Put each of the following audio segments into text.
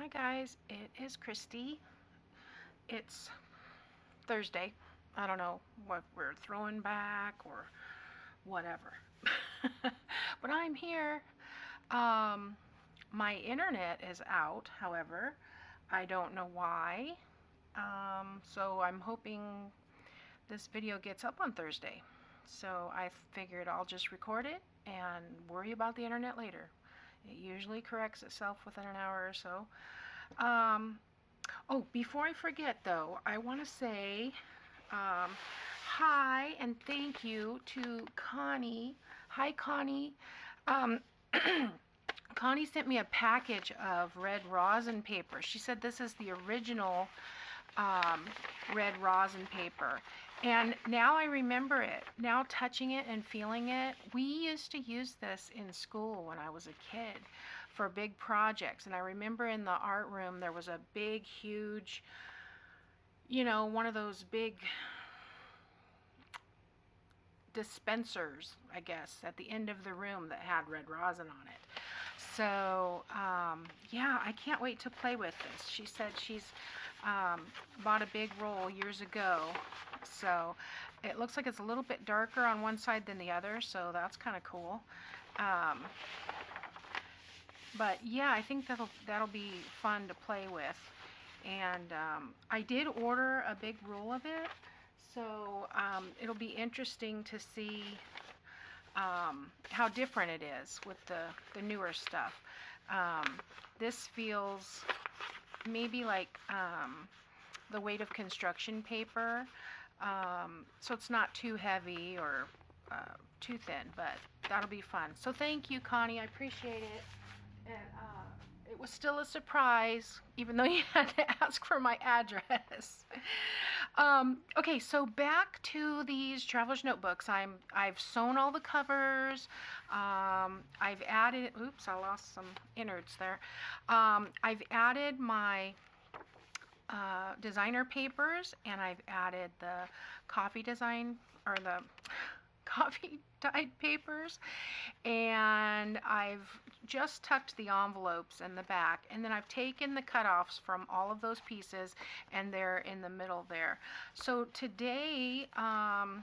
Hi guys, it is Kristi. It's Thursday. I don't know what we're throwing back or whatever. But I'm here. My internet is out, however. I don't know why. So I'm hoping this video gets up on Thursday. So I figured I'll just record it and worry about the internet later. It usually corrects itself within an hour or so. Oh, before I forget though, I want to say hi and thank you to Connie. Hi, Connie. Connie sent me a package of red rosin paper. She said this is the original red rosin paper. And now I remember it. Now touching it and feeling it. We used to use this in school when I was a kid for big projects. And I remember in the art room there was a big, huge, one of those big dispensers, I guess, at the end of the room that had red rosin on it. So yeah, I can't wait to play with this. She said she's bought a big roll years ago. So it looks like it's a little bit darker on one side than the other, so that's kind of cool. But yeah, I think that'll be fun to play with. And I did order a big roll of it, so it'll be interesting to see how different it is with the newer stuff. This feels maybe like the weight of construction paper, so it's not too heavy or too thin, but that'll be fun. So thank you, Connie, I appreciate it. And it was still a surprise, even though you had to ask for my address. Okay, so back to these traveler's notebooks. I've sewn all the covers. I've added, oops, I lost some innards there. I've added my designer papers, and I've added the coffee design, or the coffee dyed papers, and I've just tucked the envelopes in the back, and then I've taken the cutoffs from all of those pieces and they're in the middle there. So today I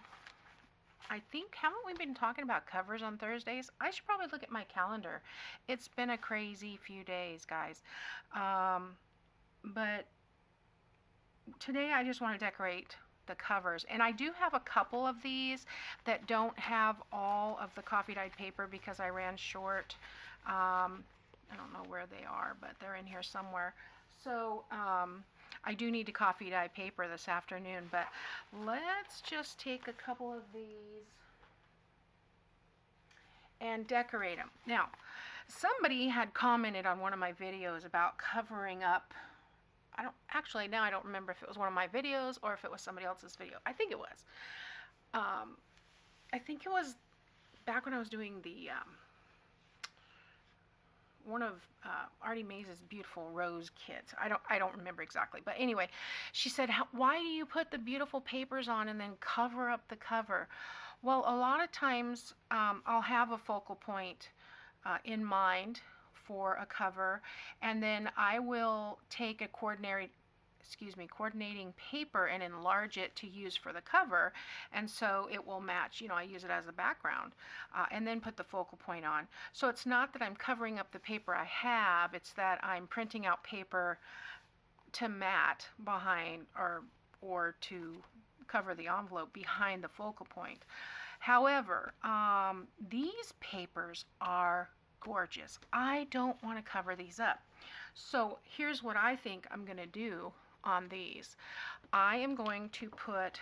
think, haven't we been talking about covers on Thursdays? I should probably look at my calendar. It's been a crazy few days, guys, but today I just want to decorate the covers, and I do have a couple of these that don't have all of the coffee dyed paper because I ran short. I don't know where they are, but they're in here somewhere. So I do need to coffee dye paper this afternoon, but let's just take a couple of these and decorate them. Now, somebody had commented on one of my videos about covering up. Now I don't remember if it was one of my videos or if it was somebody else's video. I think it was. I think it was back when I was doing the one of Artie Mays' beautiful rose kits. I don't remember exactly, but anyway, she said, "Why do you put the beautiful papers on and then cover up the cover?" Well, a lot of times I'll have a focal point in mind for a cover, and then I will take a coordinating paper and enlarge it to use for the cover, and so it will match. I use it as a background, and then put the focal point on. So it's not that I'm covering up the paper I have, it's that I'm printing out paper to mat behind, or to cover the envelope behind the focal point. However, these papers are gorgeous. I don't want to cover these up. So here's what I think I'm going to do on these. I am going to put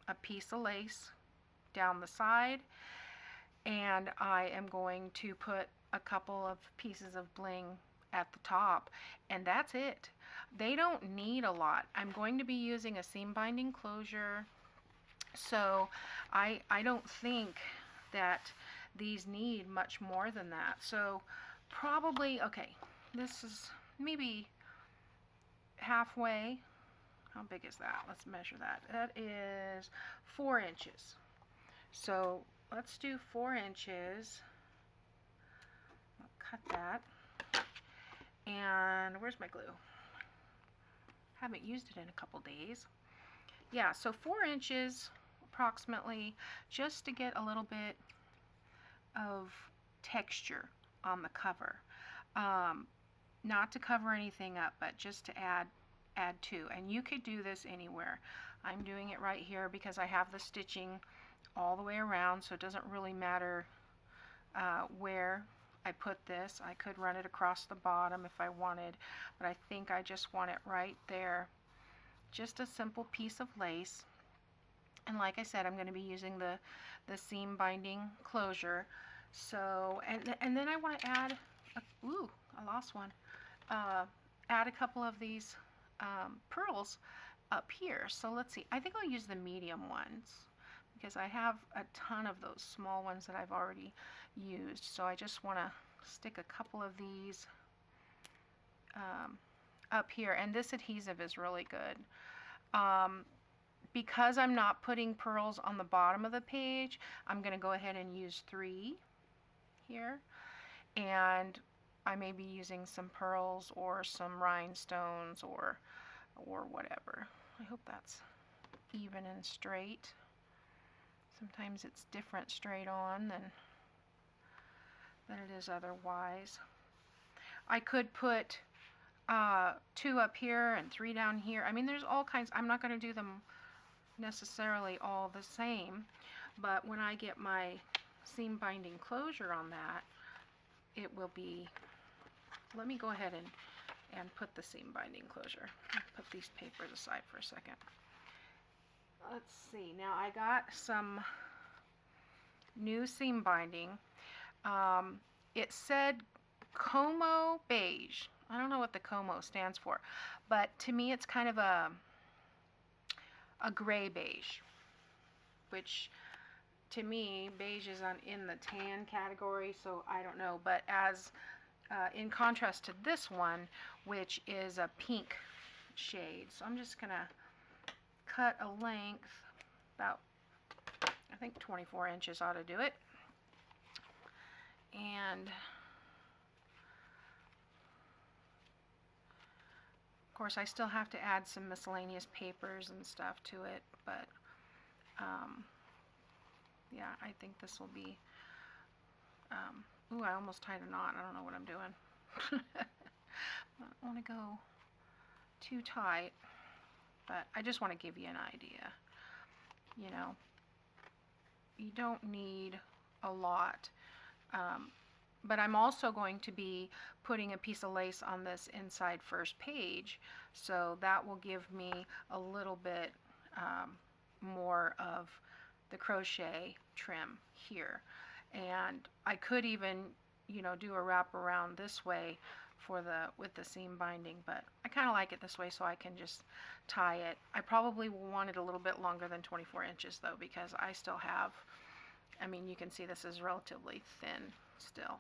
a piece of lace down the side, and I am going to put a couple of pieces of bling at the top, and that's it. They don't need a lot. I'm going to be using a seam binding closure, so I don't think that these need much more than that. So probably, okay, this is maybe halfway. How big is that? Let's measure that. That is 4 inches. So let's do 4 inches. I'll cut that. And where's my glue? Haven't used it in a couple days. Yeah, so 4 inches approximately, just to get a little bit of texture on the cover. Not to cover anything up, but just to add to. And you could do this anywhere. I'm doing it right here because I have the stitching all the way around, so it doesn't really matter where I put this. I could run it across the bottom if I wanted, but I think I just want it right there. Just a simple piece of lace. And like I said, I'm going to be using the seam binding closure. So, and then I want to add, ooh, I lost one. Add a couple of these pearls up here. So let's see, I think I'll use the medium ones because I have a ton of those small ones that I've already used. So I just want to stick a couple of these up here, and this adhesive is really good. Because I'm not putting pearls on the bottom of the page, I'm going to go ahead and use 3 here, and I may be using some pearls or some rhinestones or whatever. I hope that's even and straight. Sometimes it's different straight on than it is otherwise. I could put 2 up here and 3 down here. I mean, there's all kinds. I'm not going to do them necessarily all the same, but when I get my seam binding closure on that, it will be, let me go ahead and put the seam binding closure. I'll put these papers aside for a second. Let's see, now I got some new seam binding. It said Como beige. I don't know what the Como stands for, but to me it's kind of a gray beige, which to me beige is in the tan category, so I don't know, but as in contrast to this one, which is a pink shade. So I'm just gonna cut a length about, I think 24 inches ought to do it. And of course I still have to add some miscellaneous papers and stuff to it, but yeah, I think this will be, ooh, I almost tied a knot. I don't know what I'm doing. I don't want to go too tight, but I just want to give you an idea. You know, you don't need a lot, but I'm also going to be putting a piece of lace on this inside first page, so that will give me a little bit more of the crochet trim here. And I could even, you know, do a wrap around this way for with the seam binding, but I kind of like it this way so I can just tie it. I probably want it a little bit longer than 24 inches though, because I still have, I mean, you can see this is relatively thin still.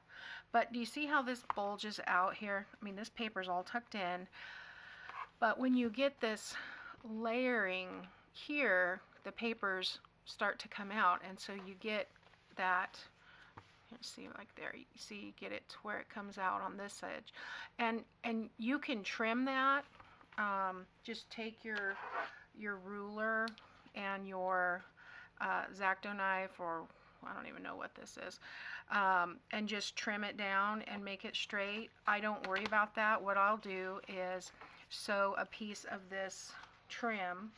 But do you see how this bulges out here? I mean, this paper is all tucked in, but when you get this layering here, the papers start to come out, and so you get that, see, like there, you see, you get it to where it comes out on this edge, and you can trim that. Just take your ruler and your X-Acto knife, or I don't even know what this is, and just trim it down and make it straight. I don't worry about that. What I'll do is sew a piece of this trim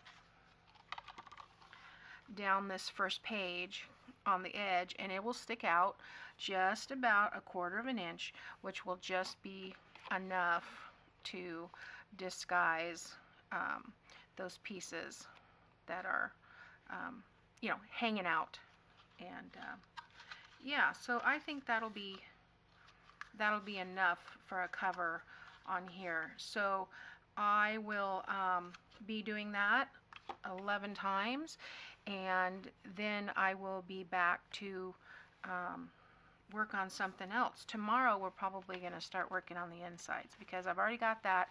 down this first page on the edge, and it will stick out just about 1/4 of an inch, which will just be enough to disguise those pieces that are you know, hanging out. And yeah, so I think that'll be enough for a cover on here. So I will be doing that 11 times, and then I will be back to work on something else. Tomorrow we're probably going to start working on the insides, because I've already got that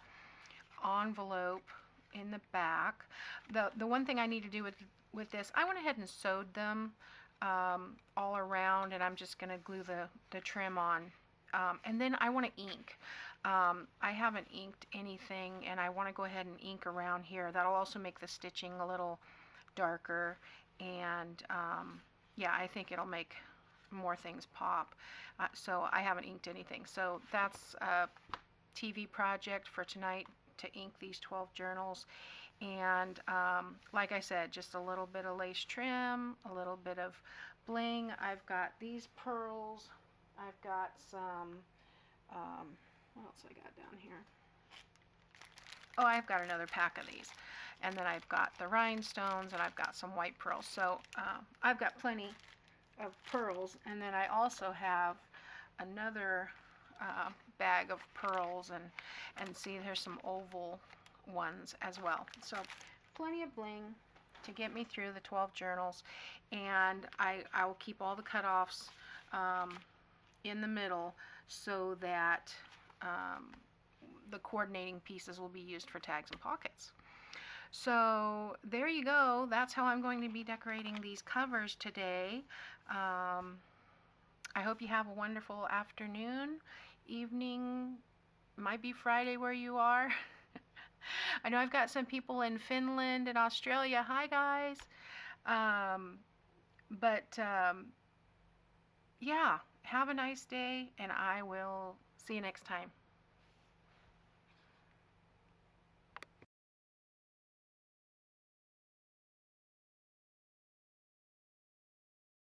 envelope in the back. The one thing I need to do with this, I went ahead and sewed them all around, and I'm just going to glue the trim on. And then I want to ink. I haven't inked anything, and I want to go ahead and ink around here. That'll also make the stitching a little darker, and yeah, I think it'll make more things pop. So I haven't inked anything. So that's a TV project for tonight, to ink these 12 journals. And like I said, just a little bit of lace trim, a little bit of bling. I've got these pearls. I've got some, what else I got down here? Oh, I've got another pack of these. And then I've got the rhinestones, and I've got some white pearls. So I've got plenty of pearls. And then I also have another bag of pearls, and see, there's some oval ones as well. So plenty of bling to get me through the 12 journals, and I will keep all the cutoffs in the middle, so that the coordinating pieces will be used for tags and pockets. So there you go. That's how I'm going to be decorating these covers today. I hope you have a wonderful afternoon, evening, might be Friday where you are. I know I've got some people in Finland and Australia. Hi, guys. But yeah, have a nice day, and I will see you next time.